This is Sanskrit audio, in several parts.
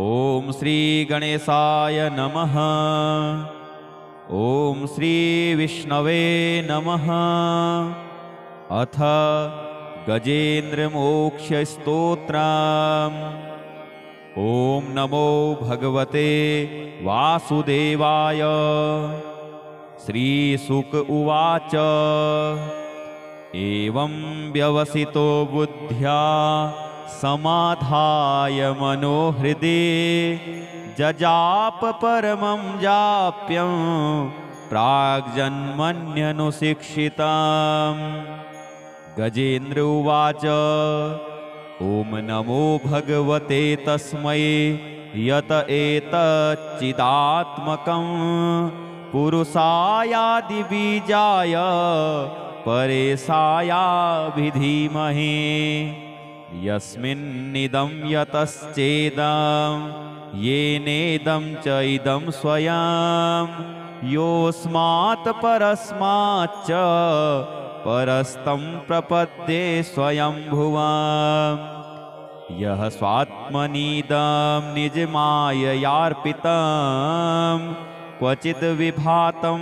ॐ श्री गणेशाय नमः। ॐ श्री विष्णवे नमः। अथ गजेन्द्रमोक्षस्तोत्रम्। ॐ नमो भगवते वासुदेवाय। श्रीशुक उवाच एवं व्यवसितो बुद्ध्या समाधाय मनोहृदि जजाप परमं जाप्यं प्राग्जन्मन्यनुशिक्षितम्। गजेन्द्र उवाच ॐ नमो भगवते तस्मै यत एतच्चिदात्मकं पुरुषायादिबीजाय परेशायाभिधीमहि। यस्मिन्निदं यतश्चेदं येनेदं च इदं स्वयं योऽस्मात् परस्माच्च परस्तं प्रपद्ये स्वयंभुवम्। यः स्वात्मनीदं निजमाययार्पितं क्वचिद् विभातं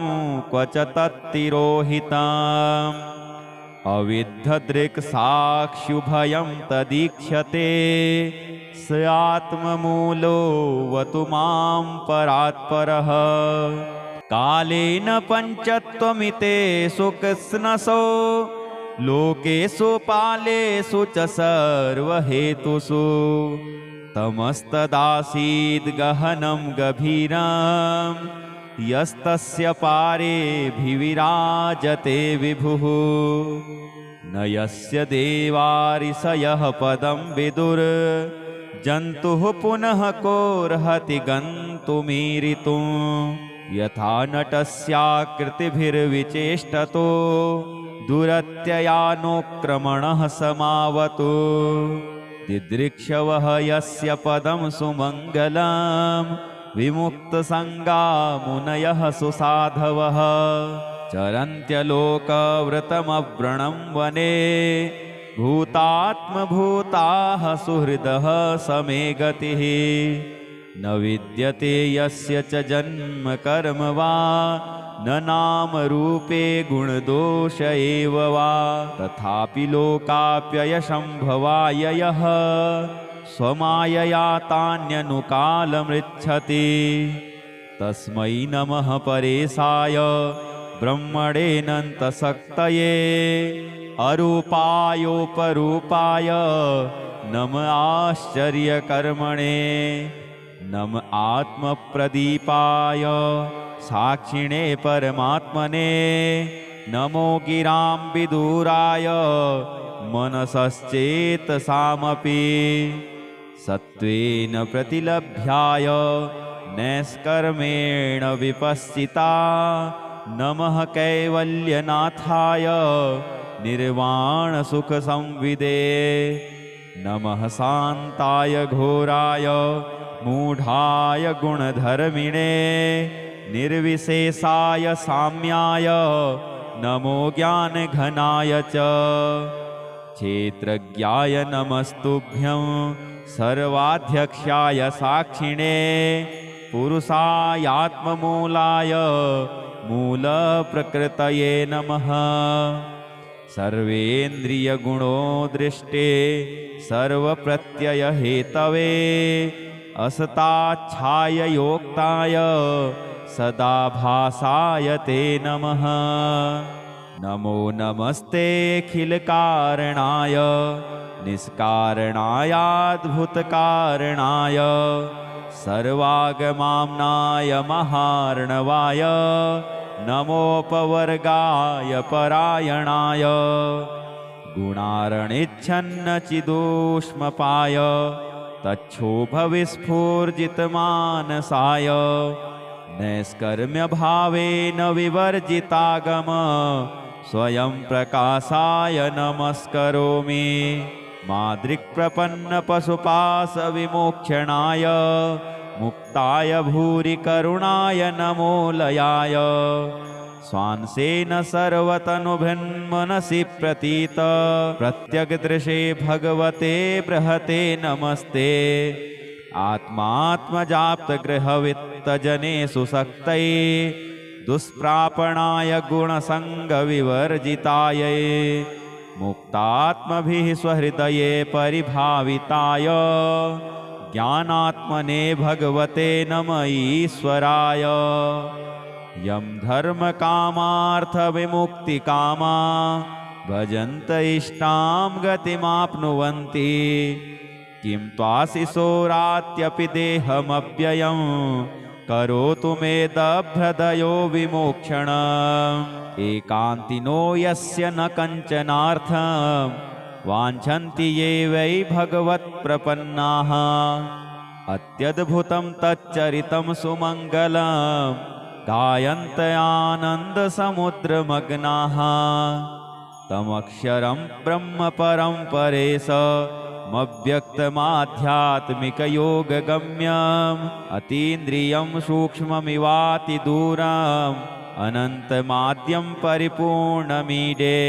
क्वच तत्तिरोहितम्। अविद्धदृक्साक्षुभयं तदीक्ष्यते स आत्ममूलोऽवतु मां परात्परः। कालेन पञ्चत्वमिते सुकृत्स्नसो लोकेषु पालेषु च सर्वहेतुषु तमस्तदासीद् गहनं गभीरं यस्तस्य पारेऽभिविराजते विभुः। न यस्य देवारिषयः पदं विदुर् जन्तुः पुनः कोऽर्हति गन्तुमीरितुं। यथा नटस्याकृतिभिर्विचेष्टतो दुरत्ययानोक्रमणः समावतु। दिदृक्षवः यस्य पदं सुमङ्गलं विमुक्तसङ्गा मुनयः सुसाधवः चरन्त्यलोकव्रतमव्रणं वने भूतात्मभूताः सुहृदः समे गतिः। न विद्यते यस्य च जन्म कर्म वा न नाम रूपे गुणदोष एव वा तथापि लोकाप्ययशम्भवाय यः स्वमायया तान्यनुकालमृच्छति। तस्मै नमः परेशाय ब्रह्मणेऽनन्तशक्तये अरूपायोपरूपाय नम आश्चर्यकर्मणे। नम आत्मप्रदीपाय साक्षिणे परमात्मने। नमो गिरां विदुराय मनसश्चेतसामपि। सत्त्वेन प्रतिलभ्याय नैष्कर्मेण विपश्चिता नमः कैवल्यनाथाय निर्वाणसुखसंविदे। नमः शान्ताय घोराय मूढाय गुणधर्मिणे निर्विशेषाय साम्याय नमो ज्ञानघनाय च। क्षेत्रज्ञाय नमस्तुभ्यं सर्वाध्यक्षाय साक्षिणे पुरुषायात्ममूलाय मूलप्रकृतये नमः। सर्वेन्द्रियगुणोदृष्टे सर्वप्रत्ययहेतवे असताच्छाययोक्ताय सदाभासाय ते नमः। नमो नमस्तेऽखिलकारणाय निष्कारणायाद्भुतकारणाय सर्वागमाम्नाय महार्णवाय नमोपवर्गाय परायणाय गुणारणेच्छन्नचिदूष्मपाय तच्छोभविस्फूर्जितमानसाय नैष्कर्म्यभावेन विवर्जितागम स्वयं प्रकाशाय नमस्करोमि। मादृक्प्रपन्नपशुपाशविमोक्षणाय मुक्ताय भूरि करुणाय नमो लयाय। स्वांसेन सर्वतनुभिन्मनसि प्रतीत प्रत्यग्दृशे भगवते बृहते नमस्ते। आत्मात्मजाप्तगृहवित्तजनेषु सक्तये दुष्प्रापणाय गुणसङ्गविवर्जितायै मुक्तात्मभिः स्वहृदये परिभाविताय ज्ञानात्मने भगवते नमः ईश्वराय। यं धर्मकामार्थविमुक्तिकामा भजन्त इष्टां गतिमाप्नुवन्ति किं त्वाशिशोरात्यपि देहमव्ययं करोतु मे दभ्रदयो विमोक्षणम्। एकान्तिनो यस्य न कञ्चनार्थं वाञ्छन्ति ये वै भगवत्प्रपन्नाः अत्यद्भुतं तच्चरितं सुमङ्गलं गायन्त आनन्दसमुद्रमग्नाः तमक्षरं ब्रह्म परं परेशमव्यक्तमाध्यात्मिकयोगगम्यम् अतीन्द्रियं सूक्ष्ममिवातिदूरम् अनन्तमाद्यं परिपूर्णमीडे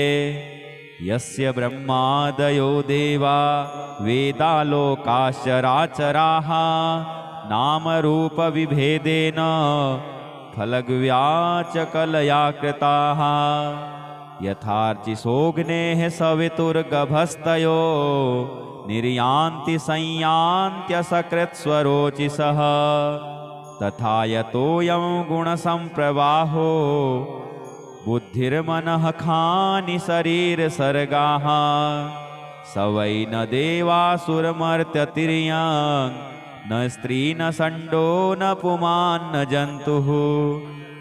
यस्य ब्रह्मादयो देवा वेदालोकाश्चराचराः नामरूपविभेदेन फलग्व्याचकलया कृताः यथार्चिसोऽग्नेः सवितुर्गभस्तयो निर्यान्ति संयान्त्यसकृत्स्वरोचिषः तथा यतोऽयं गुणसम्प्रवाहो बुद्धिर्मनः खानि शरीरसर्गाः स वै न देवासुरमर्त्यतिर्यं न स्त्री न षण्डो न पुमान् न जन्तुः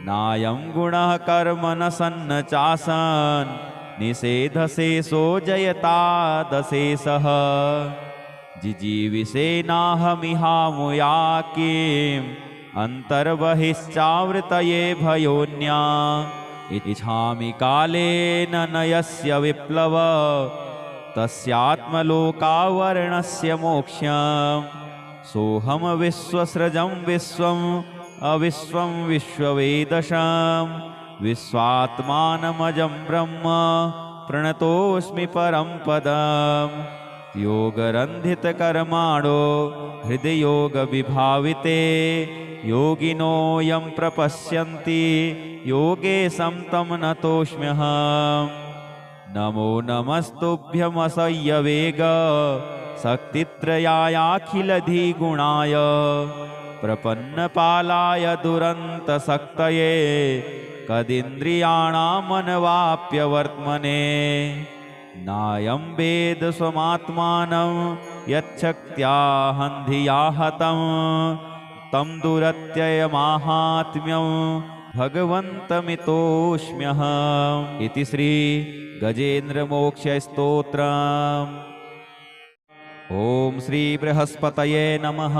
नायं गुणः कर्म न सन्न चासन् निषेधशेषो जयतादशेषः जिजीविषेनाहमिहामुया किम् अन्तर्बहिश्चावृतये भयोन्या इच्छामि कालेन न यस्य विप्लव तस्यात्मलोकावरणस्य मोक्ष्यम् सोऽहं विश्वसृजं विश्वम् अविश्वं विश्ववेदशं विश्वात्मानमजं ब्रह्म प्रणतोऽस्मि परं पदम् योगरन्धितकर्माणो हृदयोगविभाविते योगिनो यं प्रपश्यन्ति योगे तं नतोऽस्म्यहम् नमो नमस्तुभ्यमसह्यवेग शक्तित्रयायाखिलधिगुणाय प्रपन्नपालाय दुरन्तशक्तये कदिन्द्रियाणामनवाप्यवर्त्मने नायं वेद स्वमात्मानं यच्छक्त्याहन्धिया हतं तं दुरत्ययमाहात्म्यं भगवन्तमितोऽस्म्यहम् इति श्री गजेन्द्रमोक्षस्तोत्रम्। ॐ श्री बृहस्पतये नमः।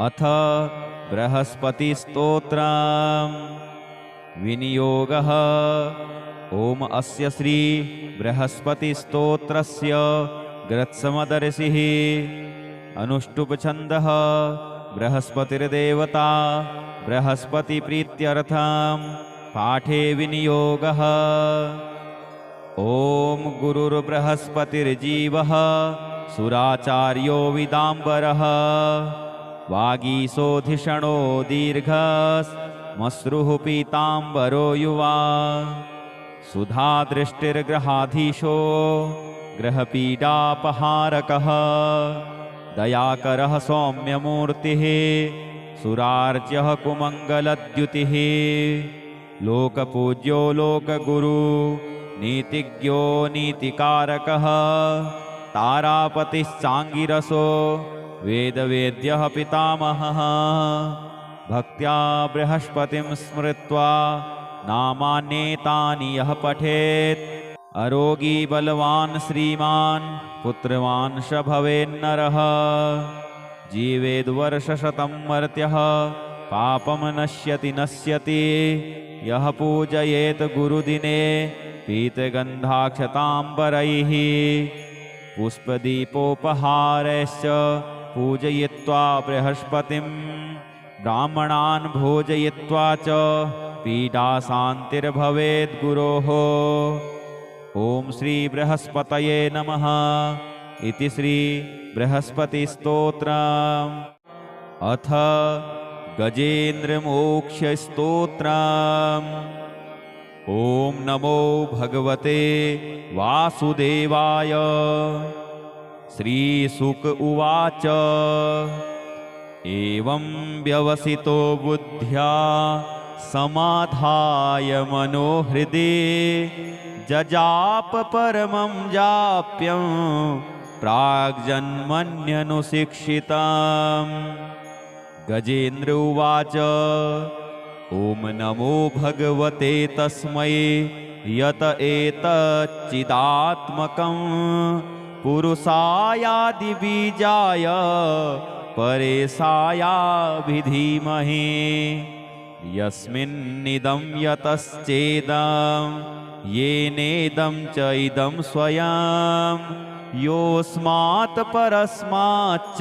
अथ बृहस्पतिस्तोत्रम्। विनियोगः। ॐ अस्य श्री बृहस्पतिस्तोत्रस्य ग्रत्समदर्शिः अनुष्टुप्छन्दः बृहस्पतिर्देवता बृहस्पतिप्रीत्यर्थं पाठे विनियोगः। ॐ गुरुर्बृहस्पतिर्जीवः सुराचार्यो विदाम्बरः वागीशोधिषणो दीर्घस्मश्रुः पीताम्बरो युवा सुधादृष्टिर्ग्रहाधीशो ग्रहपीडापहारकः दयाकरः सौम्यमूर्तिः सुरार्च्यः कुमङ्गलद्युतिः लोकपूज्यो लोकगुरु नीतिज्ञो नीतिकारकः तारापतिश्चाङ्गिरसो वेदवेद्यः पितामहः भक्त्या बृहस्पतिं स्मृत्वा नामान्येतानि यः पठेत् अरोगी बलवान् श्रीमान् पुत्रवान् स भवेन्नरः जीवेद्वर्षशतं मर्त्यः पापं नश्यति यः पूजयेत् गुरुदिने पीतगन्धाक्षताम्बरैः पुष्पदीपोपहारैश्च पूजयित्वा बृहस्पतिं ब्राह्मणान् भोजयित्वा च पीडाशान्तिर्भवेत् गुरोः। ॐ श्री बृहस्पतये नमः। इति श्री बृहस्पतिस्तोत्रम्। अथ गजेन्द्रमोक्षस्तोत्रम्। ॐ नमो भगवते वासुदेवाय। श्रीशुक उवाच एवं व्यवसितो बुद्ध्या समाधाय मनोहृदि जजाप परमं जाप्यं प्राग्जन्मन्यनुशिक्षितम्। गजेन्द्र उवाच ॐ नमो भगवते तस्मै यत एतच्चिदात्मकं पुरुषायादिबीजाय परेशायाभिधीमहि। यस्मिन्निदं यतश्चेदं येनेदं च इदं स्वयं योऽस्मात् परस्माच्च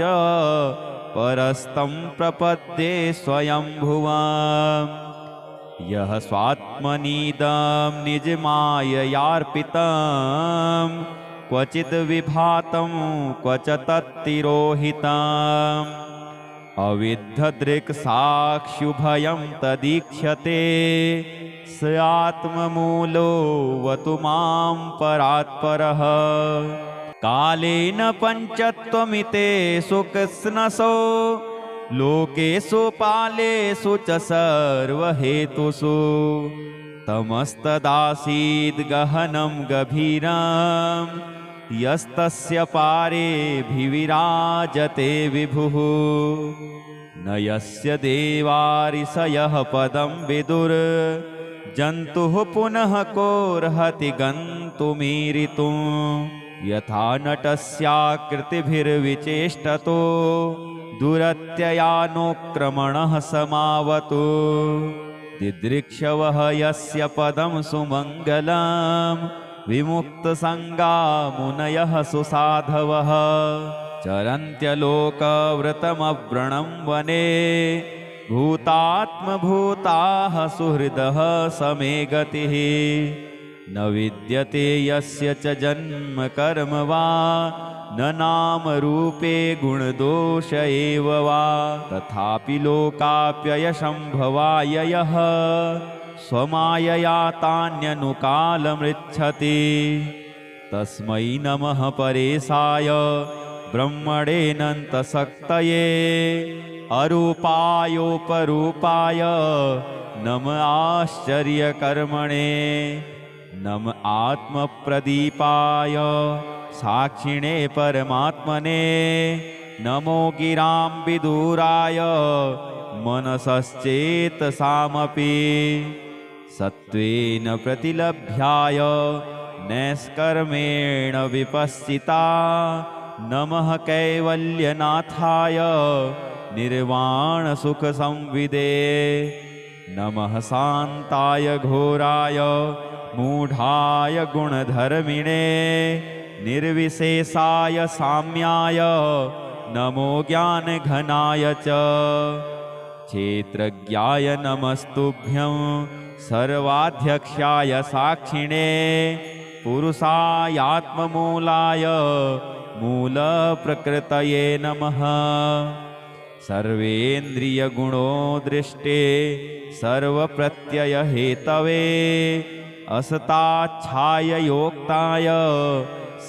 परस्तं प्रपद्ये स्वयंभुवम्। यः स्वात्मनीदं निजमाययार्पितं क्वचिद् विभातं क्वच तत्तिरोहितम्। अविद्धदृक्साक्षुभयं तदीक्ष्यते स आत्ममूलोऽवतु मां परात्परः। कालेन पञ्चत्वमिते सुकृत्स्नसो लोकेषु पालेषु च सर्वहेतुषु तमस्तदासीद् गहनं गभीरं यस्तस्य पारेऽभिविराजते विभुः। न यस्य देवारिषयः पदं विदुर् जन्तुः पुनः कोऽर्हति गन्तुमीरितुं। यथा नटस्याकृतिभिर्विचेष्टतो दुरत्ययानोक्रमणः समावतु। दिदृक्षवः यस्य पदं सुमङ्गलं विमुक्तसङ्गा मुनयः सुसाधवः चरन्त्यलोकव्रतमव्रणं वने भूतात्मभूताः सुहृदः समे गतिः। न विद्यते यस्य च जन्म कर्म वा न नाम रूपे गुणदोष एव वा तथापि लोकाप्ययशम्भवाय यः स्वमायया तान्यनुकालमृच्छति। तस्मै नमः परेशाय ब्रह्मणेऽनन्तशक्तये अरूपायोपरूपाय नम आश्चर्यकर्मणे। नम आत्मप्रदीपाय साक्षिणे परमात्मने। नमो गिरां विदुराय मनसश्चेतसामपि। सत्त्वेन प्रतिलभ्याय नैष्कर्मेण विपश्चिता नमः कैवल्यनाथाय निर्वाणसुखसंविदे। नमः शान्ताय घोराय मूढाय गुणधर्मिणे निर्विशेषाय साम्याय नमो ज्ञानघनाय च। क्षेत्रज्ञाय नमस्तुभ्यं सर्वाध्यक्षाय साक्षिणे पुरुषायात्ममूलाय मूलप्रकृतये नमः। सर्वेन्द्रियगुणोदृष्टे सर्वप्रत्ययहेतवे असताच्छाययोक्ताय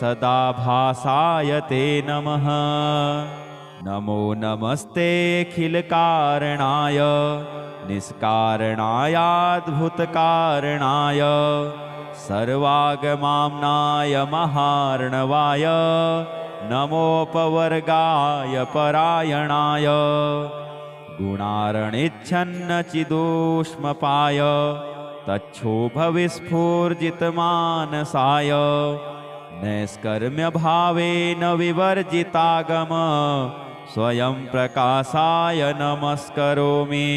सदा भासाय ते नमः। नमो नमस्तेऽखिलकारणाय निष्कारणायाद्भुतकारणाय सर्वागमाम्नाय महार्णवाय नमोपवर्गाय परायणाय गुणारणिच्छन्नचिदूष्मपाय तच्छोभविस्फूर्जितमानसाय नैष्कर्म्यभावेन विवर्जितागम स्वयं प्रकाशाय नमस्करोमि।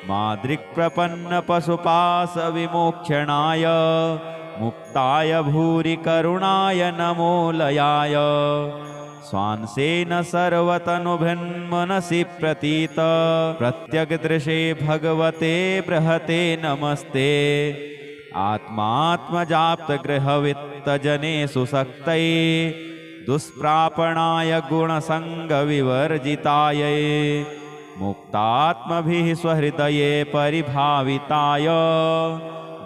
मादृक्प्रपन्नपशुपाशविमोक्षणाय मुक्ताय भूरि करुणाय नमो लयाय स्वांसेन सर्वतनुभृन्मनसि प्रतीत प्रत्यगदृशे भगवते बृहते नमस्ते। आत्मात्मजाप्तगृहवित्तजने सुशक्तये दुष्प्रापणाय गुणसङ्गविवर्जिताय मुक्तात्मभिः स्वहृदये परिभाविताय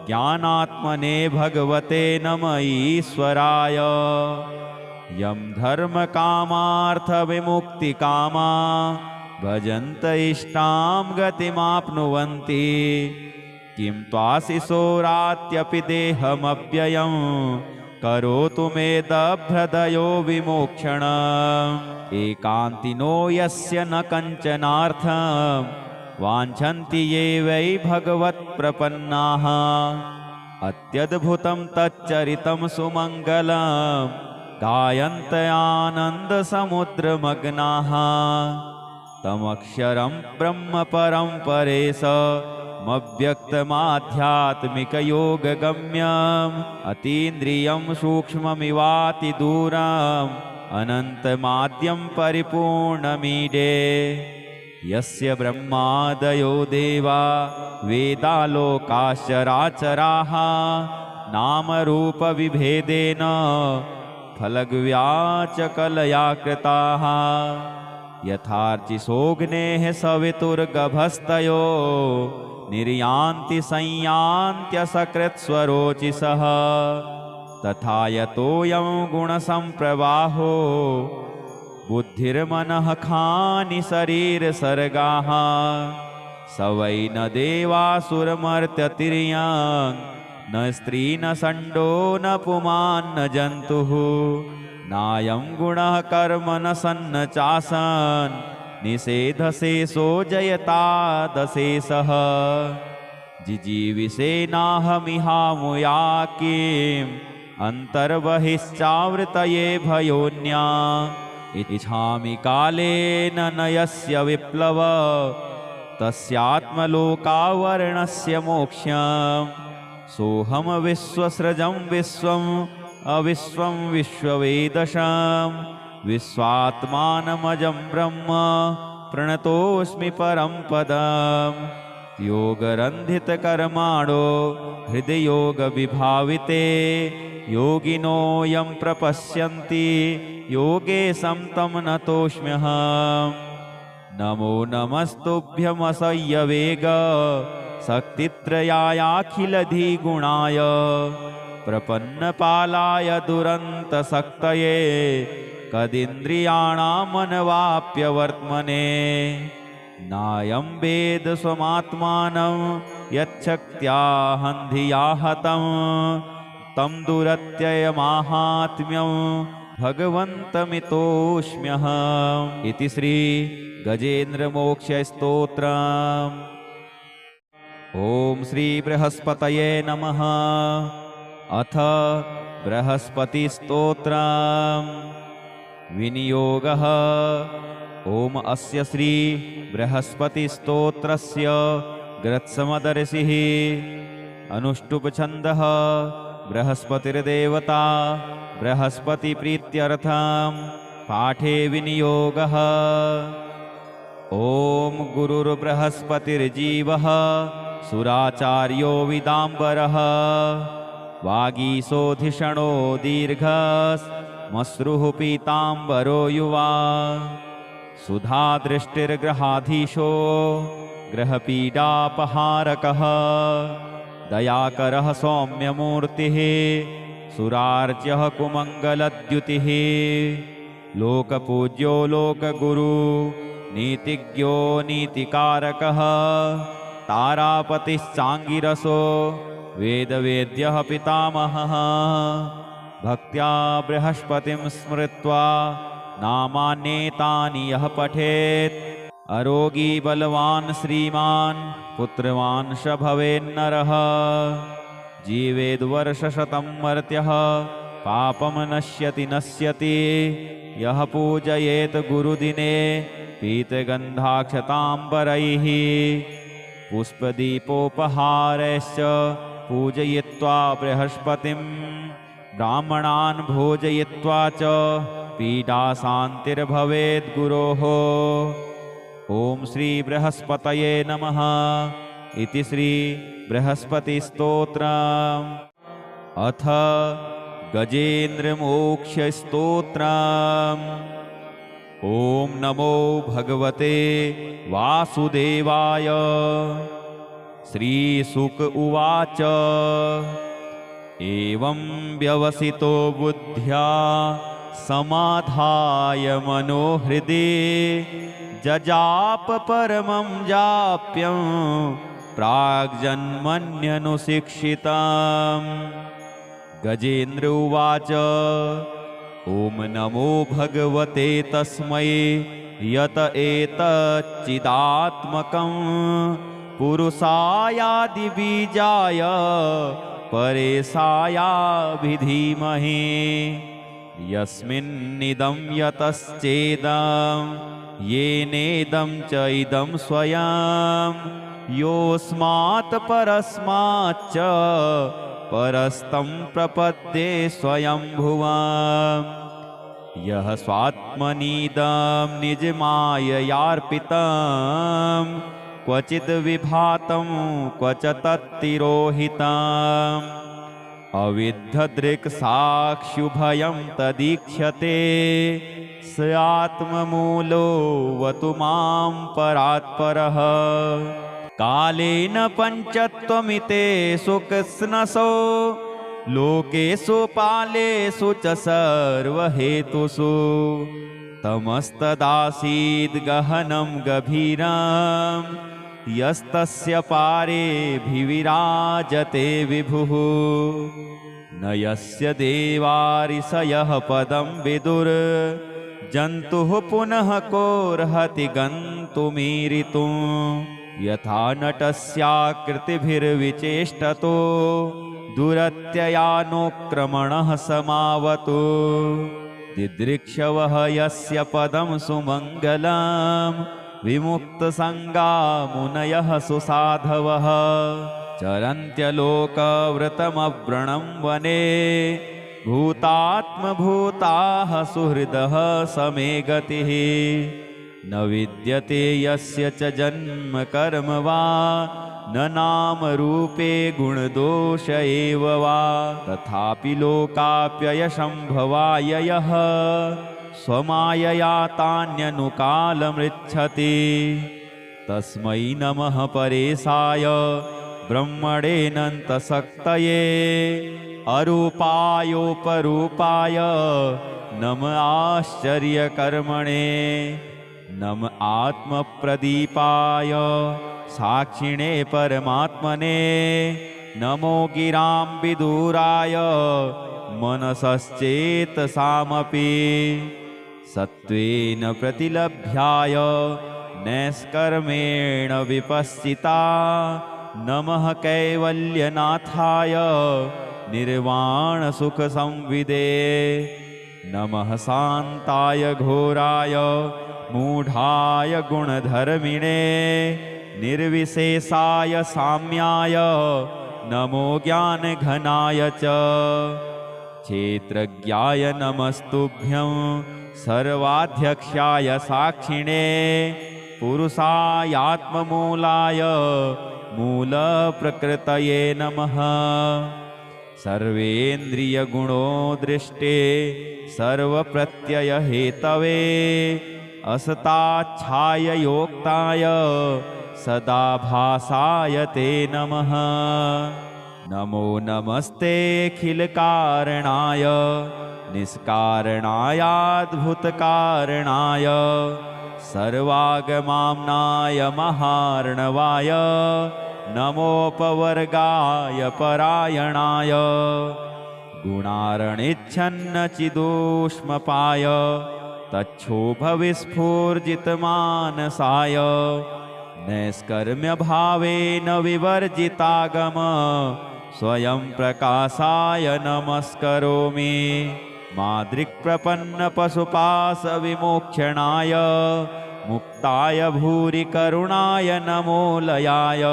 ज्ञानात्मने भगवते नम ईश्वराय। यं धर्मकामार्थविमुक्तिकामा भजन्त इष्टां गतिमाप्नुवन्ति किं त्वाशिशोरात्यपि देहमव्ययं करोतु मे दभ्रदयो विमोक्षणम्। एकान्तिनो यस्य न कञ्चनार्थं वाञ्छन्ति ये वै भगवत्प्रपन्नाः अत्यद्भुतं तच्चरितं सुमङ्गलं गायन्त आनन्दसमुद्रमग्नाः। तमक्षरं ब्रह्म परं परेशमव्यक्तमाध्यात्मिकयोगगम्यम् अतीन्द्रियं सूक्ष्ममिवातिदूरम् अनन्तमाद्यं परिपूर्णमीडे। यस्य ब्रह्मादयो देवा वेदालोकाश्चराचराः नामरूपविभेदेन फलग्व्याचकलया कृताः। यथार्चिसोऽग्नेः सवितुर्गभस्तयो निर्यान्ति संयान्त्यसकृत्स्वरोचिषः तथा यतोऽयं गुणसम्प्रवाहो बुद्धिर्मनः खानि शरीरसर्गाः। स वै न देवासुरमर्त्यतिर्यं न स्त्री न षण्डो न पुमान् न जन्तुः नायं गुणः कर्म न सन्न चासन् निषेधशेषो जयतादशेषः। जिजीविषेनाहमिहामुया किम् अन्तर्बहिश्चावृतये भयोन्या। इच्छामि कालेन न यस्य विप्लव तस्यात्मलोकावरणस्य मोक्ष्यम्। सोऽहं विश्वसृजं विश्वम् अविश्वं विश्ववेदशं विश्वात्मानमजं ब्रह्म प्रणतोऽस्मि परं पदम्। योगरन्धितकर्माणो हृदयोगविभाविते योगिनो यं प्रपश्यन्ति योगे समतं नतोऽस्म्यहम्। नमो नमस्तुभ्यमसह्यवेग शक्तित्रयायाखिलधिगुणाय प्रपन्नपालाय दुरन्तशक्तये कदिन्द्रियाणामनवाप्यवर्त्मने। नायं वेद स्वमात्मानं यच्छक्त्याहन्धिया हतं तं दुरत्ययमाहात्म्यं भगवन्तमितोऽस्म्यहम्। इति श्री गजेन्द्रमोक्षस्तोत्रम्। ॐ श्री बृहस्पतये नमः। अथ बृहस्पतिस्तोत्रम्। विनियोगः। ॐ अस्य श्री बृहस्पतिस्तोत्रस्य ग्रत्समदर्शिः अनुष्टुप्छन्दः बृहस्पतिर्देवता बृहस्पतिप्रीत्यर्थं पाठे विनियोगः। ॐ गुरुर्बृहस्पतिर्जीवः सुराचार्यो विदाम्बरः वागीशोधिषणो दीर्घस्मश्रुः पीताम्बरो युवा सुधादृष्टिर्ग्रहाधीशो ग्रहपीडापहारकः दयाकरः सौम्यमूर्तिः सुरार्च्यः कुमङ्गलद्युतिः लोकपूज्यो लोकगुरु नीतिज्ञो नीतिकारकः तारापतिश्चाङ्गिरसो वेदवेद्यः पितामहः भक्त्या बृहस्पतिं स्मृत्वा नामान्येतानि यः पठेत् अरोगी बलवान् श्रीमान् पुत्रवान् स भवेन्नरः जीवेद्वर्षशतं मर्त्यः पापं नश्यति नश्यति यः पूजयेत् गुरुदिने पीतगन्धाक्षताम्बरैः पुष्पदीपोपहारैश्च पूजयित्वा बृहस्पतिं ब्राह्मणान् भोजयित्वा च पीडाशान्तिर्भवेत् गुरोः। ॐ श्री बृहस्पतये नमः। इति श्री बृहस्पतिस्तोत्रम्। अथ गजेन्द्रमोक्षस्तोत्रम्। ॐ नमो भगवते वासुदेवाय। श्रीशुक उवाच एवं व्यवसितो बुद्ध्या समाधाय मनोहृदि जजाप परमं जाप्यं प्राग्जन्मन्यनुशिक्षितम्। गजेन्द्र उवाच ॐ नमो भगवते तस्मै यत एतच्चिदात्मकं पुरुषायादिबीजाय परेशायाभिधीमहि। यस्मिन्निदं यतश्चेदं येनेदं च इदं स्वयं योऽस्मात् परस्माच्च परस्तं प्रपद्ये स्वयंभुवम्। यः स्वात्मनीदं निजमाययार्पितं क्वचिद् विभातं क्वच तत्तिरोहितम्। अविद्धदृक्साक्षुभयं तदीक्ष्यते स आत्ममूलोऽवतु मां परात्परः। कालेन पञ्चत्वमितेषु कृत्स्नसो लोकेषु पालेषु च सर्वहेतुषु तमस्तदासीद् गहनं गभीरं यस्तस्य पारेऽभिविराजते विभुः। न यस्य देवा ऋषयः पदं विदुर् जन्तुः पुनः कोऽर्हति गन्तुमीरितुं। यथा नटस्याकृतिभिर्विचेष्टतो दुरत्ययानोक्रमणः समावतु। दिदृक्षवः यस्य पदं सुमङ्गलं विमुक्तसङ्गा मुनयः सुसाधवः। चरन्त्यलोकव्रतमव्रणं वने भूतात्मभूताः सुहृदः समे गतिः। न विद्यते यस्य च जन्म कर्म वा न नाम रूपे गुणदोष एव वा। तथापि लोकाप्ययशम्भवाय यः स्वमायया तान्यनुकालमृच्छति। तस्मै नमः परेशाय ब्रह्मणेऽनन्तशक्तये अरूपायोपरूपाय नम आश्चर्यकर्मणे। नम आत्मप्रदीपाय साक्षिणे परमात्मने। नमो गिरां विदुराय मनसश्चेतसामपि। सत्त्वेन प्रतिलभ्याय नैष्कर्मेण विपश्चिता नमः कैवल्यनाथाय निर्वाणसुखसंविदे। नमः शान्ताय घोराय मूढाय गुणधर्मिणे निर्विशेषाय साम्याय नमो ज्ञानघनाय च। क्षेत्रज्ञाय नमस्तुभ्यं सर्वाध्यक्षाय साक्षिणे पुरुषायात्ममूलाय मूलप्रकृतये नमः। सर्वेन्द्रियगुणोदृष्टे सर्वप्रत्ययहेतवे असताच्छाययोक्ताय सदाभासाय ते नमः। नमो नमस्तेऽखिलकारणाय निष्कारणायाद्भुतकारणाय सर्वागमाम्नाय महार्णवाय नमोपवर्गाय परायणाय गुणारणिच्छन्नचिदूष्मपाय तच्छोभविस्फूर्जितमानसाय नैष्कर्म्यभावेन विवर्जितागम स्वयं प्रकाशाय नमस्करोमि। मादृक्प्रपन्नपशुपाशविमोक्षणाय मुक्ताय भूरि करुणाय नमो लयाय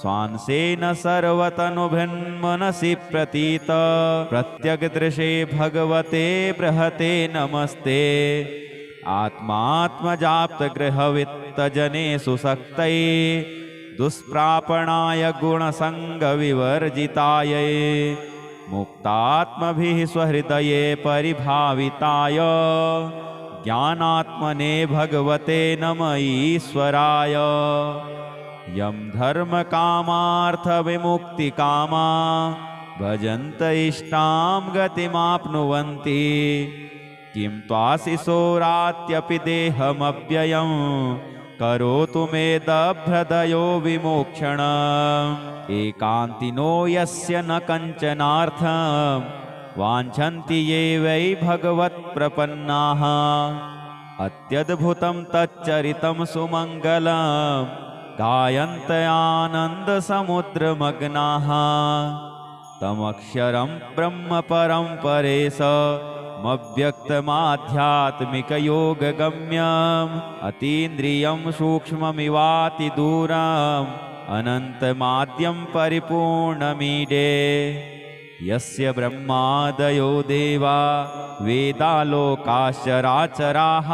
स्वांसेन सर्वतनुभिन्मनसि प्रतीत प्रत्यगदृशे भगवते बृहते नमस्ते। आत्मात्मजाप्तगृहवित्तजने सुशक्तये दुष्प्रापणाय गुणसङ्गविवर्जितायै मुक्तात्मभिः स्वहृदये परिभाविताय ज्ञानात्मने भगवते नम ईश्वराय। यं धर्मकामार्थविमुक्तिकामा भजन्त इष्टां गतिमाप्नुवन्ति। किं त्वाशिशोरात्यपि देहमव्ययं करोतु मे दभ्रदयो विमोक्षणम्। एकान्तिनो यस्य न कञ्चनार्थं वाञ्छन्ति ये वै भगवत्प्रपन्नाः। अत्यद्भुतं तच्चरितं सुमङ्गलं गायन्त आनन्दसमुद्रमग्नाः। तमक्षरं ब्रह्म परं परेशमव्यक्तमाध्यात्मिकयोगगम्यम् अतीन्द्रियं सूक्ष्ममिवातिदूरम् अनन्तमाद्यं परिपूर्णमीडे। यस्य ब्रह्मादयो देवा वेदालोकाश्चराचराः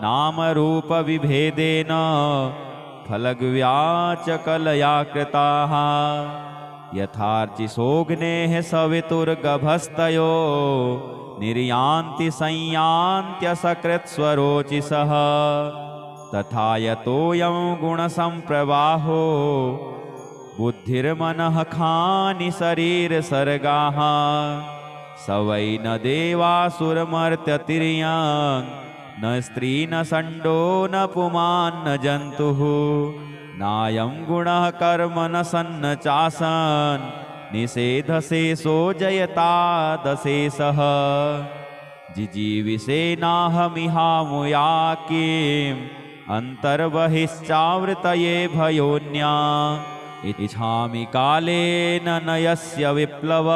नामरूपविभेदेन फलग्व्याचकलया कृताः। यथार्चिसोऽग्नेः सवितुर्गभस्तयो निर्यान्ति संयान्त्यसकृत्स्वरोचिषः। तथा यतोऽयं गुणसम्प्रवाहो बुद्धिर्मनः खानि शरीरसर्गाः। स वै न देवासुरमर्त्यतिर्यं न स्त्री न षण्डो न पुमान् न जन्तुः। नायं गुणः कर्म न सन्न चासन् निषेधशेषो जयतादशेषः। जिजीविषेनाहमिहामुया किम् अन्तर्बहिश्चावृतये भयोन्या। इच्छामि कालेन न यस्य विप्लव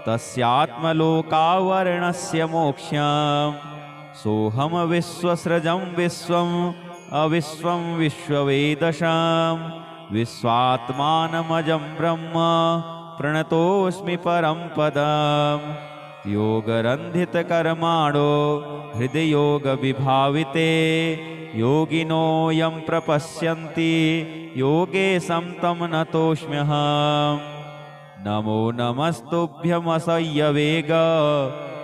तस्यात्मलोकावरणस्य मोक्ष्यम्। सोऽहं विश्वसृजं विश्वम् अविश्वं विश्ववेदशं विश्वात्मानमजं ब्रह्म प्रणतोऽस्मि परं पदम्। योगरन्धितकर्माणो हृदयोगविभाविते योगिनो यं प्रपश्यन्ति योगेशं तं नतोऽस्म्यहम्। नमो नमस्तुभ्यमसह्यवेग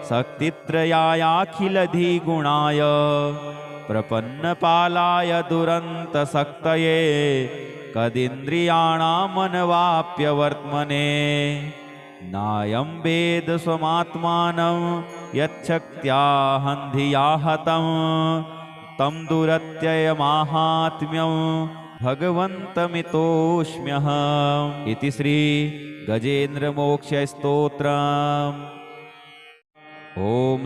शक्तित्रयायाखिलधिगुणाय प्रपन्नपालाय दुरन्तशक्तये कदिन्द्रियाणामनवाप्यवर्त्मने। नायं वेद स्वमात्मानं यच्छक्त्याहन्धिया हतं तं दुरत्ययमाहात्म्यं भगवन्तमितोऽस्म्यहम्। इति श्री गजेन्द्रमोक्षस्तोत्रम्। ॐ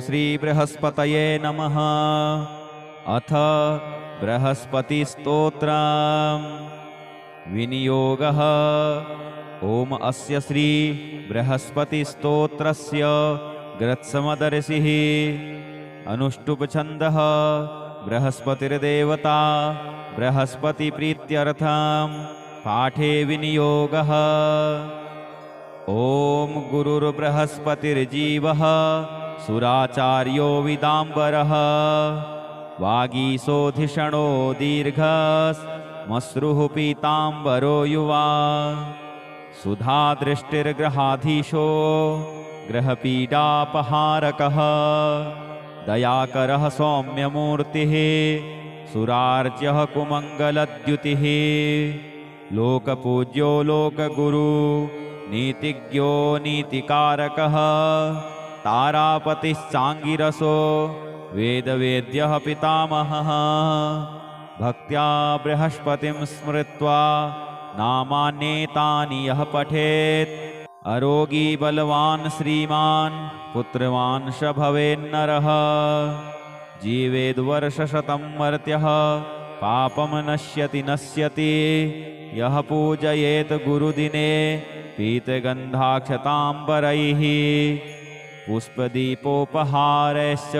श्री बृहस्पतये नमः। अथ बृहस्पतिस्तोत्रम्। विनियोगः। ओम अस्य श्री बृहस्पतिस्तोत्रस्य ग्रत्समदर्शिः अनुष्टुप् बृहस्पतिर्देवता बृहस्पतिप्रीत्यर्थं पाठे विनियोगः। ॐ गुरुर्बृहस्पतिर्जीवः सुराचार्यो विदाम्बरः वागीशोधिषणो दीर्घस्मश्रुः पीताम्बरो युवा सुधादृष्टिर्ग्रहाधीशो ग्रहपीडापहारकः दयाकरः सौम्यमूर्तिः सुरार्च्यः कुमङ्गलद्युतिः लोकपूज्यो लोकगुरु नीतिज्ञो नीतिकारकः तारापतिश्चाङ्गिरसो वेदवेद्यः पितामहः भक्त्या बृहस्पतिं स्मृत्वा नामान्येतानि यः पठेत् अरोगी बलवान् श्रीमान् पुत्रवान् स भवेन्नरः जीवेद्वर्षशतं मर्त्यः पापं नश्यति यः पूजयेत् गुरुदिने पीतगन्धाक्षताम्बरैः पुष्पदीपोपहारैश्च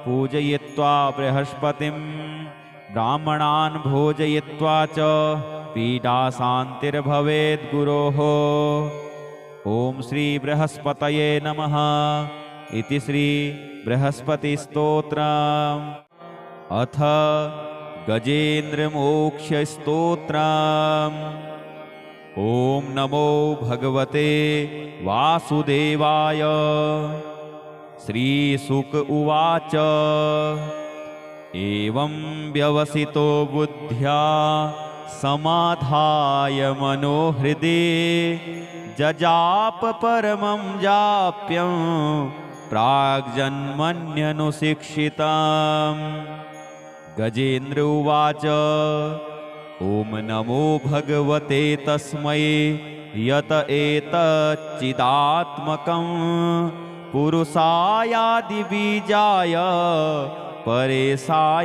पूजयित्वा बृहस्पतिं ब्राह्मणान् भोजयित्वा च पीडाशान्तिर्भवेत् गुरोः। ॐ श्री बृहस्पतये नमः। इति श्री बृहस्पतिस्तोत्रम्। अथ गजेन्द्रमोक्षस्तोत्रम्। ॐ नमो भगवते वासुदेवाय। श्रीशुक उवाच एवं व्यवसितो बुद्ध्या समाधाय मनोहृदि जजाप परमं जाप्यं प्राग्जन्मन्यनुशिक्षितम्। गजेन्द्र उवाच ॐ नमो भगवते तस्मै यत एतच्चिदात्मकं पुरुषायादिबीजाय परेशायाभिधीमहि।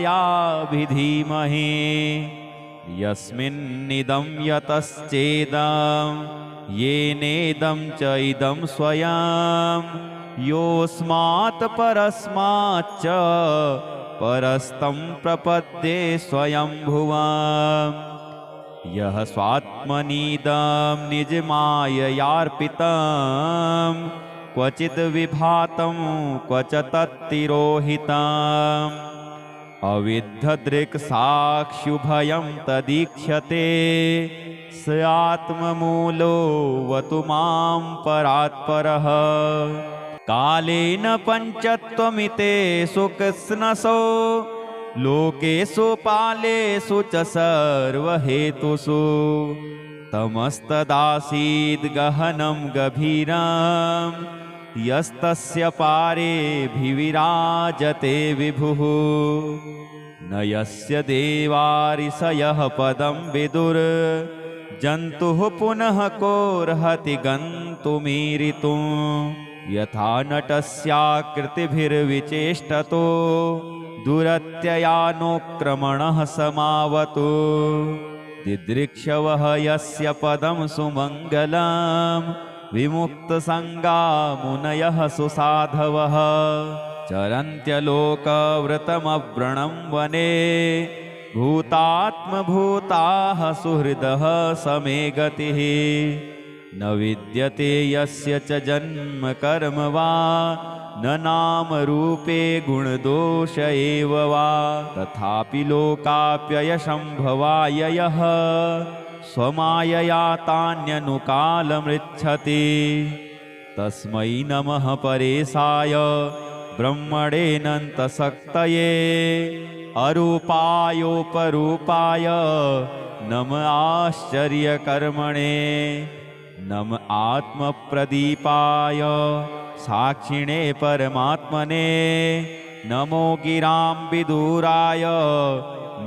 यस्मिन्निदं यतश्चेदं येनेदं च इदं स्वयं योऽस्मात् परस्माच्च परस्तं प्रपद्ये स्वयंभुवम्। यः स्वात्मनीदं निजमाययार्पितं क्वचिद् विभातं क्वच तत्तिरोहितम्। अविद्धदृक्साक्षुभयं तदीक्ष्यते स आत्ममूलोऽवतु मां परात्परः। कालेन पञ्चत्वमिते सुकृत्स्नसो लोकेषु पालेषु च सर्वहेतुषु। तमस्तदासीद् गहनं गभीरं यस्तस्य पारेऽभिविराजते विभुः। न यस्य देवारिषयः पदं विदुर् जन्तुः पुनः कोऽर्हति गन्तुमीरितुं। यथा नटस्याकृतिभिर्विचेष्टतो दुरत्ययानोक्रमणः समावतु। दिदृक्षवः यस्य पदं सुमङ्गलं विमुक्तसङ्गा मुनयः सुसाधवः। चरन्त्यलोकव्रतमव्रणं वने भूतात्मभूताः सुहृदः समे गतिः। न विद्यते यस्य च जन्म कर्म वा न नाम रूपे गुणदोष एव वा। तथापि लोकाप्ययशम्भवाय यः स्वमायया तान्यनुकालमृच्छति। तस्मै नमः परेशाय ब्रह्मणेऽनन्तशक्तये अरूपायोपरूपाय नम आश्चर्यकर्मणे। नम आत्मप्रदीपाय साक्षिणे परमात्मने। नमो गिरां विदुराय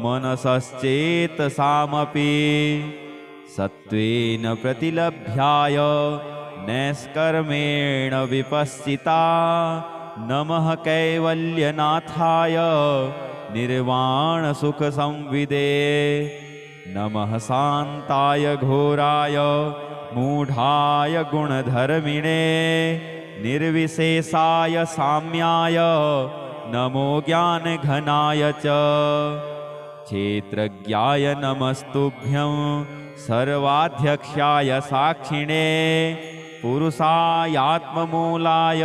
मनसश्चेतसामपि। सत्त्वेन प्रतिलभ्याय नैष्कर्मेण विपश्चिता। नमः कैवल्यनाथाय निर्वाणसुखसंविदे। नमः शान्ताय घोराय मूढाय गुणधर्मिणे। निर्विशेषाय साम्याय नमो ज्ञानघनाय च। क्षेत्रज्ञाय नमस्तुभ्यं सर्वाध्यक्षाय साक्षिणे। पुरुषायात्ममूलाय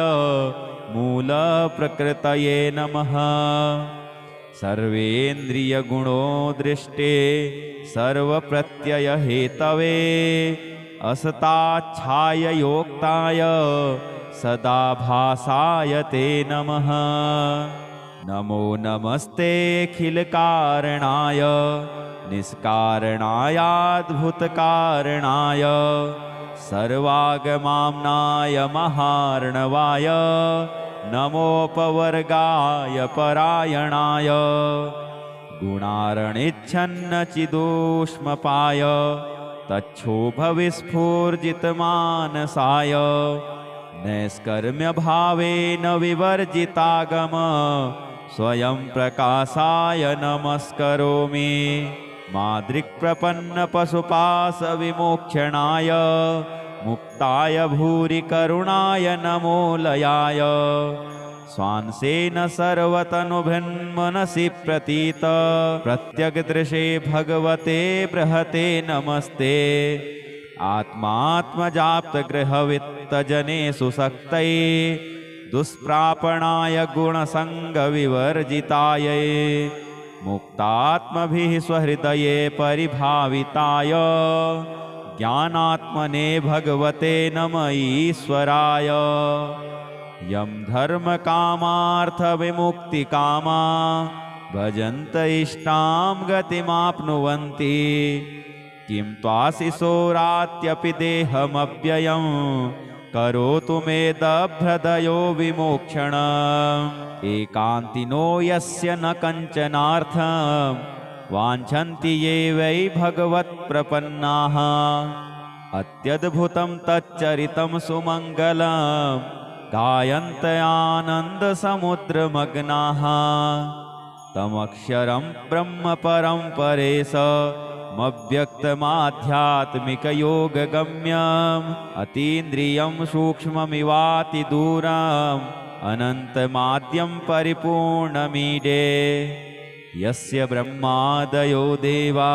मूलप्रकृतये नमः। सर्वेन्द्रियगुणोदृष्टे सर्वप्रत्ययहेतवे असताच्छाययोक्ताय सदाभासाय ते नमः। नमो नमस्तेऽखिलकारणाय निष्कारणायाद्भुतकारणाय सर्वागमाम्नाय महार्णवाय नमोपवर्गाय परायणाय गुणारणेच्छन्नचिदूष्मपाय तच्छोभविस्फूर्जितमानसाय नैष्कर्म्यभावेन विवर्जितागम स्वयं प्रकाशाय नमस्करोमि। मादृक्प्रपन्नपशुपाशविमोक्षणाय मुक्ताय भूरि करुणाय नमो लयाय। स्वांसेन सर्वतनुभृन्मनसि प्रतीत प्रत्यग्दृशे भगवते बृहते नमस्ते। आत्मात्मजाप्तगृहवित्तजने सुशक्तये दुष्प्रापणाय गुणसङ्गविवर्जिताय मुक्तात्मभिः स्वहृदये परिभाविताय ज्ञानात्मने भगवते नम ईश्वराय। यं धर्मकामार्थविमुक्तिकामा भजन्त इष्टां गतिमाप्नुवन्ति। किं त्वाशिशोरात्यपि देहमव्ययं करोतु मे दभ्रदयो विमोक्षणम्। एकान्तिनो यस्य न कञ्चनार्थं वाञ्छन्ति ये वै भगवत्प्रपन्नाः। अत्यद्भुतं तच्चरितं सुमङ्गलं गायन्त आनन्दसमुद्रमग्नाः। तमक्षरं ब्रह्म परं परेशमव्यक्तमाध्यात्मिकयोगगम्यम्। अतीन्द्रियं सूक्ष्ममिवातिदूरम् अनन्तमाद्यं परिपूर्णमीडे। यस्य ब्रह्मादयो देवा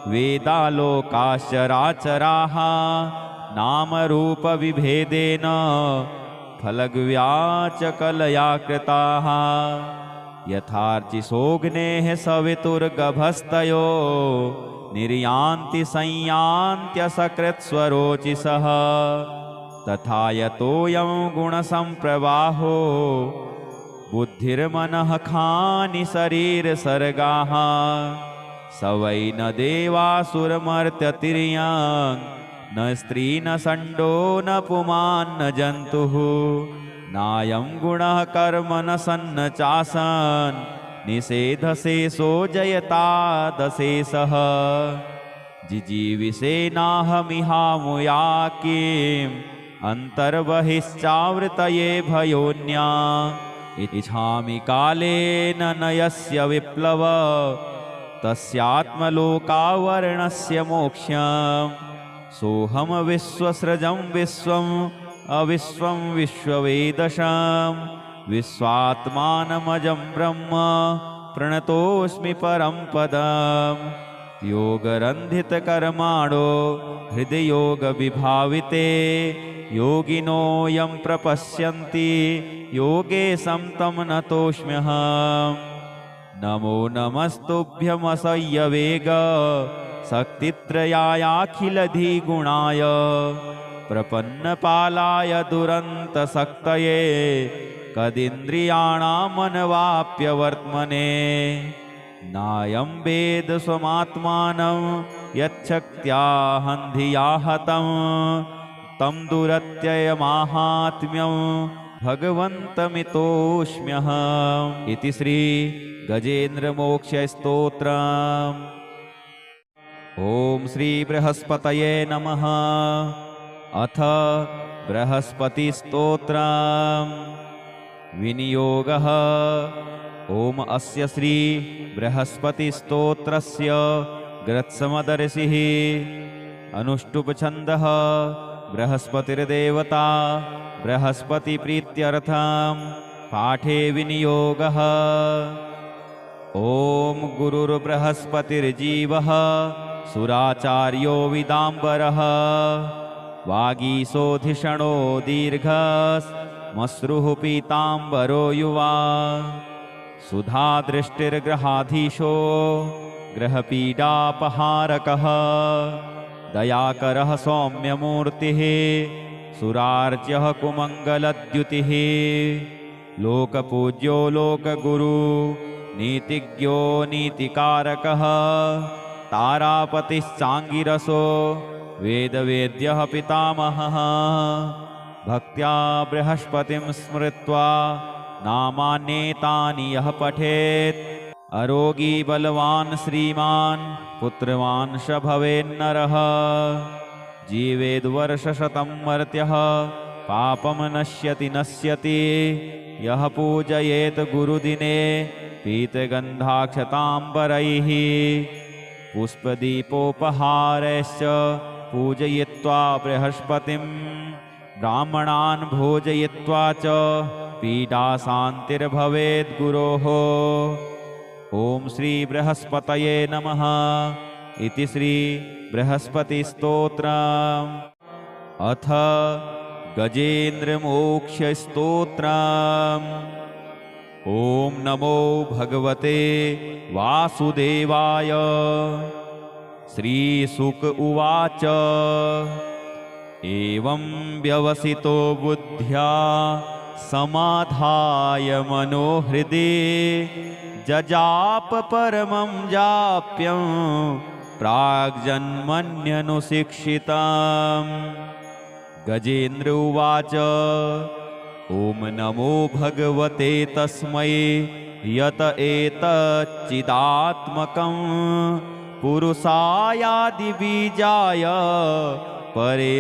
वेदालोकाश्चराचराः नामरूपविभेदेन फलग्व्याचकलया कृताः। यथार्चिसोऽग्नेः सवितुर्गभस्तयो निर्यान्ति संयान्त्यसकृत्स्वरोचिषः। तथा यतोऽयं गुणसम्प्रवाहो बुद्धिर्मनः खानि शरीरसर्गाः। स वै न देवासुरमर्त्यतिर्यं न स्त्री न षण्डो न पुमान् न जन्तुः। नायं गुणः कर्म न सन्न चासन् निषेधशेषो जयतादशेषः। जिजीविषेनाहमिहामुया किम् अन्तर्बहिश्चावृतये भयोन्या। इच्छामि कालेन न यस्य विप्लव तस्यात्मलोकावरणस्य मोक्ष्यम्। सोऽहं विश्वसृजं विश्वम् अविश्वं विश्ववेदशं। विश्वात्मानमजं ब्रह्म प्रणतोऽस्मि परं पदम्। योगरन्धितकर्माणो हृदयोगविभाविते योगिनो यं प्रपश्यन्ति योगे तं नतोऽस्म्यहम्। नमो नमस्तुभ्यमसह्यवेग शक्तित्रयायाखिलधिगुणाय प्रपन्नपालाय दुरन्तशक्तये कदिन्द्रियाणामनवाप्यवर्त्मने। नायं वेद स्वमात्मानं यच्छक्त्या हन्धिया हतं तं दुरत्ययमाहात्म्यं भगवन्तमितोऽस्म्यहम्। इति श्री गजेन्द्रमोक्षस्तोत्रम्। ॐ श्री बृहस्पतये नमः। अथ बृहस्पतिस्तोत्रम्। विनियोगः। ॐ अस्य श्री बृहस्पतिस्तोत्रस्य ग्रत्समदर्शिः। अनुष्टुप्छन्दः। बृहस्पतिर्देवता बृहस्पतिप्रीत्यर्थं पाठे विनियोगः। ॐ गुरुर्बृहस्पतिर्जीवः सुराचार्यो विदाम्बरः। वागीशोधिषणो दीर्घस्मश्रुः पीताम्बरो युवा। सुधादृष्टिर्ग्रहाधीशो ग्रहपीडापहारकः। दयाकरः सौम्यमूर्तिः सुरार्च्यः कुमङ्गलद्युतिः। लोकपूज्यो लोकगुरु नीतिज्ञो नीतिकारकः। तारापतिश्चाङ्गिरसो वेदवेद्यः पितामहः। भक्त्या बृहस्पतिं स्मृत्वा नामान्येतानि यः पठेत् अरोगी बलवान् श्रीमान् पुत्रवान् स भवेन्नरः। जीवेद्वर्षशतं मर्त्यः पापं नश्यति नश्यति। यः पूजयेत् गुरुदिने पीतगन्धाक्षताम्बरैः पुष्पदीपोपहारैश्च पूजयित्वा बृहस्पतिं। ब्राह्मणान् भोजयित्वा च पीडाशान्तिर्भवेत् गुरोः। ॐ श्री बृहस्पतये नमः। इति श्री बृहस्पतिस्तोत्रम्। अथ गजेन्द्रमोक्षस्तोत्रम्। ॐ नमो भगवते वासुदेवाय। श्रीशुक उवाच एवं व्यवसितो बुद्ध्या समाधाय मनोहृदि जजाप परमं जाप्यं प्राग्जन्मन्यनुशिक्षितम्। गजेन्द्र उवाच ॐ नमो भगवते तस्मै यत एतच्चिदात्मकं पुरुषायादिबीजाय परेशायाभिधीमहि।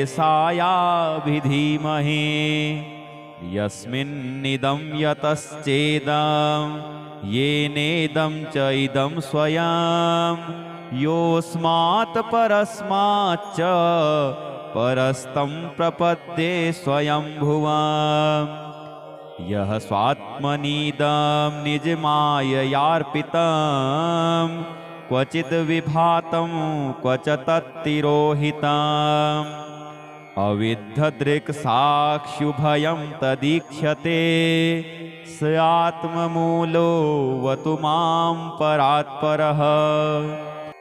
यस्मिन्निदं यतश्चेदं येनेदं च इदं स्वयं योऽस्मात् परस्माच्च परस्तं प्रपद्ये स्वयंभुवम्। यः स्वात्मनीदं निजमाययार्पितं क्वचिद् विभातं क्वच तत्तिरोहितम्। अविद्धदृक्साक्षुभयं तदीक्ष्यते स आत्ममूलोऽवतु मां परात्परः।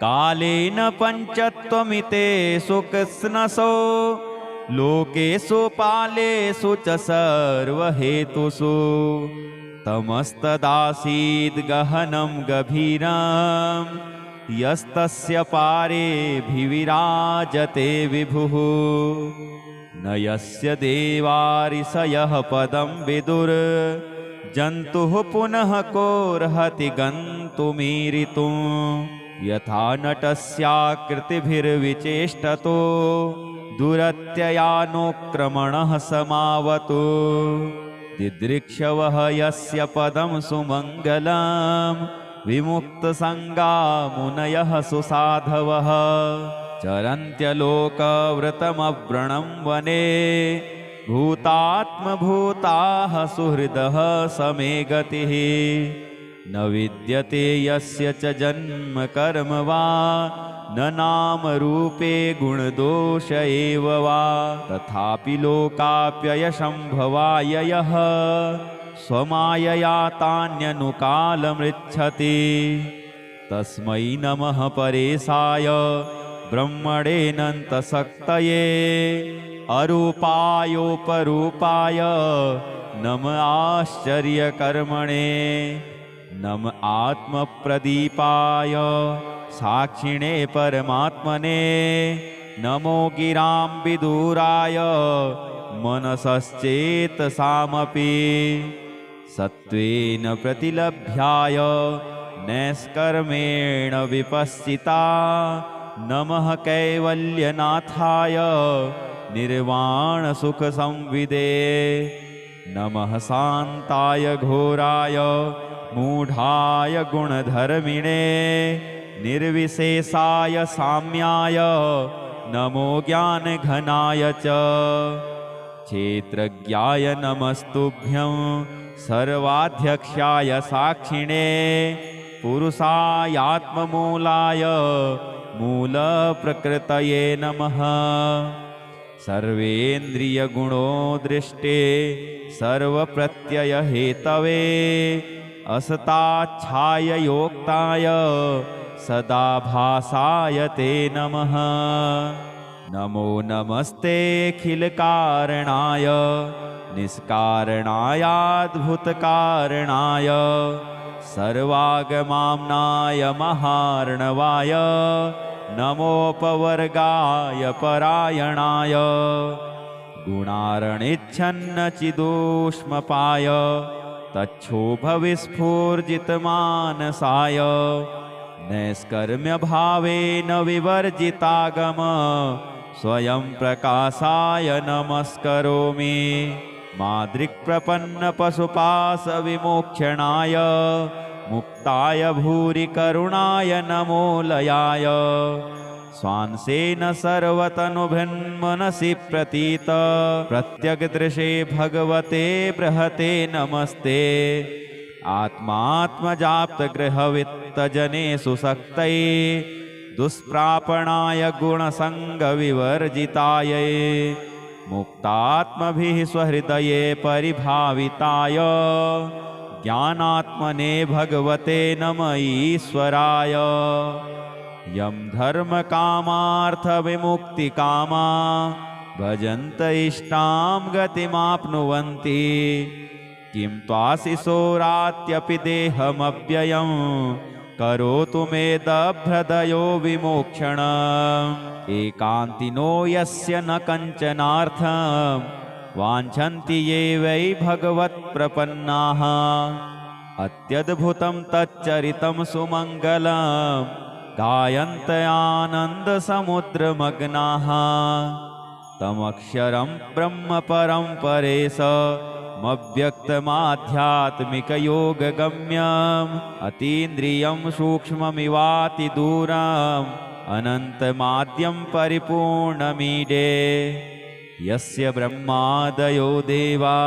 कालेन पञ्चत्वमिते सुकृत्स्नसो लोकेषु पालेषु च सर्वहेतुषु तमस्तदासीद् गहनं गभीरं यस्तस्य पारेऽभिविराजते विभुः। न यस्य देवारिषयः पदं विदुर् जन्तुः पुनः कोऽर्हति गन्तुमीरितुं। यथा नटस्याकृतिभिर्विचेष्टतो दुरत्ययानुक्रमणः समावतु। दिदृक्षवः यस्य पदं सुमङ्गलं विमुक्तसङ्गा मुनयः सुसाधवः चरन्त्यलोकव्रतमव्रणं वने भूतात्मभूताः सुहृदः समे गतिः। न विद्यते यस्य च जन्म कर्म वा न नाम रूपे गुणदोष एव वा तथापि लोकाप्ययशम्भवाय यः स्वमायया तान्यनुकालमृच्छति। तस्मै नमः परेशाय ब्रह्मणेऽनन्तशक्तये अरूपायोपरूपाय नम आश्चर्यकर्मणे। नम आत्मप्रदीपाय साक्षिणे परमात्मने। नमो गिरां विदुराय मनसश्चेतसामपि। सत्त्वेन प्रतिलभ्याय नैष्कर्मेण विपश्चिता नमः कैवल्यनाथाय निर्वाणसुखसंविदे। नमः शान्ताय घोराय मूढाय गुणधर्मिणे निर्विशेषाय साम्याय नमो ज्ञानघनाय च। क्षेत्रज्ञाय नमस्तुभ्यं सर्वाध्यक्षाय साक्षिणे पुरुषायात्ममूलाय मूलप्रकृतये नमः। सर्वेन्द्रियगुणोदृष्टे सर्वप्रत्ययहेतवे असताच्छाय योक्ताय सदा भासाय ते नमः। नमो नमस्तेऽखिलकारणाय निष्कारणायाद्भुतकारणाय सर्वागमाम्नाय महार्णवाय नमोपवर्गाय परायणाय गुणारणिच्छन्नचिदूष्मपाय तच्छोभविस्फूर्जितमानसाय नैष्कर्म्यभावेन विवर्जितागम स्वयं प्रकाशाय नमस्करोमि। मादृक्प्रपन्नपशुपाशविमोक्षणाय मुक्ताय भूरि करुणाय नमोलयाय स्वांसेन सर्वतनुभिन्मनसि प्रतीत प्रत्यगदृशे भगवते बृहते नमस्ते। आत्मात्मजाप्तगृहवित्तजने सुशक्तये दुष्प्रापणाय गुणसङ्गविवर्जिताय मुक्तात्मभिः स्वहृदये परिभाविताय ज्ञानात्मने भगवते नम ईश्वराय। यं धर्मकामार्थविमुक्तिकामा भजन्त इष्टां गतिमाप्नुवन्ति। किं त्वाशिशोरात्यपि देहमव्ययं करोतु मे दभ्रदयो विमोक्षणम्। एकान्तिनो यस्य न कञ्चनार्थं वाञ्छन्ति ये वै भगवत्प्रपन्नाः। अत्यद्भुतं तच्चरितं सुमङ्गलं गायन्त आनन्दसमुद्रमग्नाः। तमक्षरं ब्रह्म परं परेशमव्यक्तमाध्यात्मिकयोगगम्यम् अतीन्द्रियं सूक्ष्ममिवातिदूरम् अनन्तमाद्यं परिपूर्णमीडे। यस्य ब्रह्मादयो देवा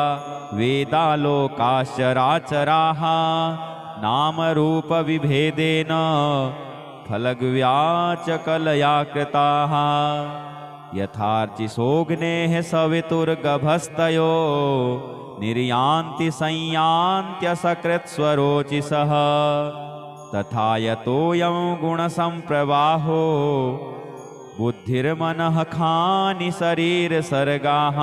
वेदालोकाश्चराचराः नामरूपविभेदेन फलग्व्याचकलया कृताः। यथार्चिसोऽग्नेः सवितुर्गभस्तयो निर्यान्ति संयान्त्यसकृत्स्वरोचिषः। तथा यतोऽयं गुणसम्प्रवाहो बुद्धिर्मनः खानि शरीरसर्गाः।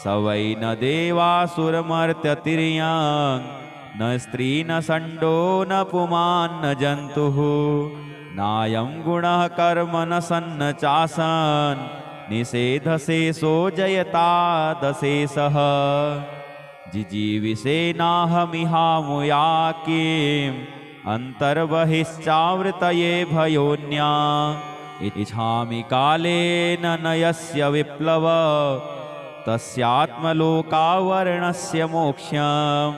स वै न देवासुरमर्त्यतिर्यं न स्त्री न षण्डो न पुमान् न जन्तुः। नायं गुणः कर्म न सन्न चासन् निषेधशेषो जयतादशेषः। जिजीविषेनाहमिहामुया किम् अन्तर्बहिश्चावृतये भयोन्या। इच्छामि कालेन न यस्य विप्लव तस्यात्मलोकावरणस्य मोक्ष्यम्।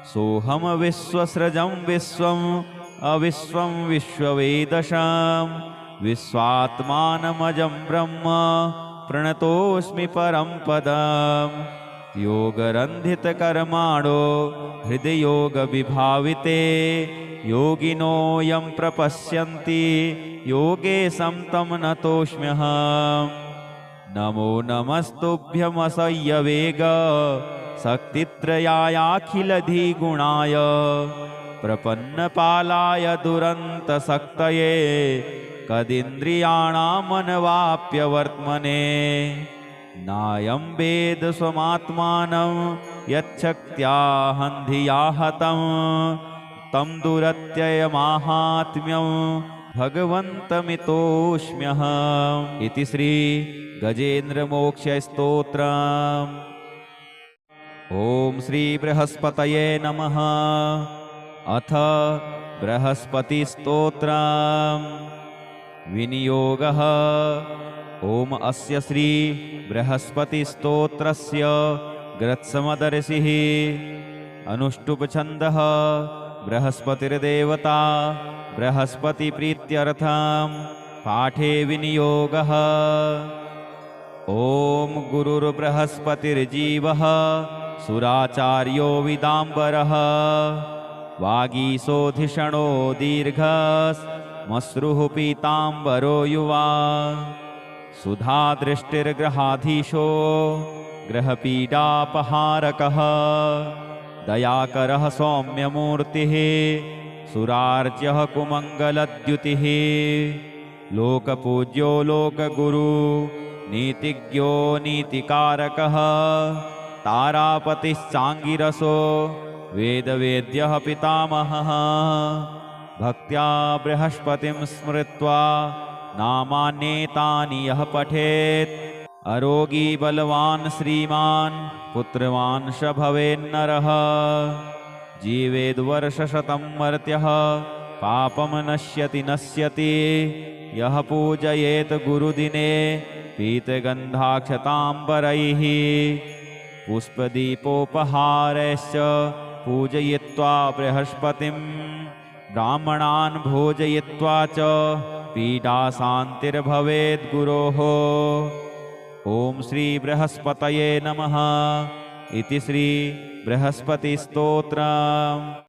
सोऽहं विश्वसृजं विश्वम् अविश्वं विश्ववेदशं विश्वात्मानमजं ब्रह्म प्रणतोऽस्मि परं पदम्। योगरन्धितकर्माणो हृदयोगविभाविते योगिनो यं प्रपश्यन्ति योगे तं नतोऽस्म्यहम्। नमो नमस्तुभ्यमसह्यवेग शक्तित्रयायाखिलधिगुणाय प्रपन्नपालाय दुरन्तशक्तये कदिन्द्रियाणामनवाप्यवर्त्मने। नायं वेद स्वमात्मानं यच्छक्त्याहन्धिया हतं तं दुरत्ययमाहात्म्यं भगवन्तमितोऽस्म्यहम्। इति श्री गजेन्द्रमोक्षस्तोत्रम्। ॐ श्री बृहस्पतये नमः। अथ बृहस्पतिस्तोत्रम्। विनियोगः। ॐ अस्य श्री बृहस्पतिस्तोत्रस्य ग्रत्समदर्शिः अनुष्टुप्छन्दः बृहस्पतिर्देवता बृहस्पतिप्रीत्यर्थं पाठे विनियोगः। ॐ गुरुर्बृहस्पतिर्जीवः सुराचार्यो विदाम्बरः वागीशोधिषणो दीर्घस्मश्रुः पीताम्बरो युवा। सुधादृष्टिर्ग्रहाधीशो ग्रहपीडापहारकः दयाकरः सौम्यमूर्तिः सुरार्च्यः कुमङ्गलद्युतिः। लोकपूज्यो लोकगुरु नीतिज्ञो नीतिकारकः तारापतिश्चाङ्गिरसो वेदवेद्यः पितामहः। भक्त्या बृहस्पतिं स्मृत्वा नामान्येतानि यः पठेत् अरोगी बलवान् श्रीमान् पुत्रवान् स भवेन्नरः। जीवेद्वर्षशतं मर्त्यः पापं नश्यति नश्यति यः पूजयेत् गुरुदिने पीतगन्धाक्षताम्बरैः। पुष्पदीपोपहारैश्च पूजयित्वा बृहस्पतिं ब्राह्मणान् भोजयित्वा च पीडाशान्तिर्भवेत् गुरोः। ॐ श्री बृहस्पतये नमः। इति श्री बृहस्पतिस्तोत्रम्।